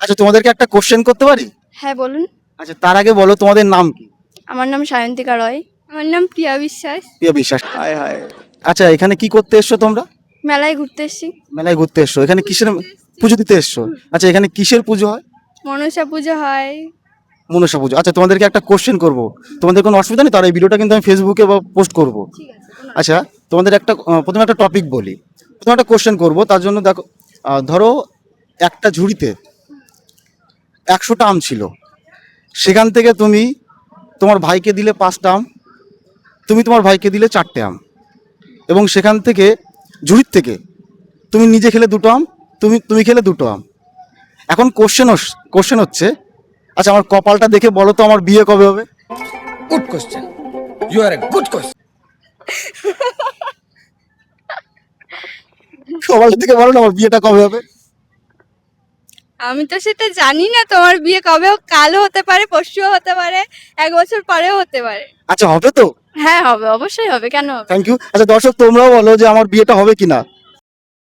আচ্ছা তোমাদেরকে একটা কোশ্চেন করতে পারি? হ্যাঁ বলুন। আচ্ছা তার আগে বলো তোমাদের নাম কি? আমার নাম সায়ন্তিকা রয়। আমার নাম প্রিয়া বিশ্বাস। প্রিয় বিশ্বাস। হায় হায়। আচ্ছা এখানে কি করতে এসছো তোমরা? মেলায় ঘুরতে এসেছি। মেলায় ঘুরতে এসছো, এখানে কিসের পুজো দিতে এসছো? আচ্ছা এখানে কিসের পুজো হয়? মনসা পুজো হয়। মনসা পুজো। আচ্ছা তোমাদেরকে একটা কোশ্চেন করবো, তোমাদের কোনো অসুবিধা নেই? তার এই ভিডিওটা কিন্তু আমি ফেসবুকে বা পোস্ট করবো। আচ্ছা তোমাদের একটা প্রথমে একটা টপিক বলি, প্রথমে একটা কোশ্চেন করবো। তার জন্য দেখো, ধরো একটা ঝুড়িতে 100টা আম ছিল, সেখান থেকে তুমি তোমার ভাইকে দিলে 5টা আম, তুমি তোমার ভাইকে দিলে 4টে আম, এবং সেখান থেকে ঝুড়ির থেকে তুমি নিজে খেলে 2টো আম, তুমি খেলে 2টো আম। এখন কোশ্চেন হচ্ছে, আচ্ছা আমার কপালটা দেখে বলো তো আমার বিয়ে কবে হবে? Good question. You are a good question. কপালটা দেখে বলো না আমার বিয়েটা কবে হবে? আমি তো সেটা জানি না, তোমার বিয়ে কবে কালও হতে পারে, পরশুও হতে পারে, 1 বছর পরেও হতে পারে। আচ্ছা হবে তো? হ্যাঁ হবে, অবশ্যই হবে, কেন হবে? Thank you. আচ্ছা দর্শক তোমরাও বলো যে আমার বিয়েটা হবে কিনা।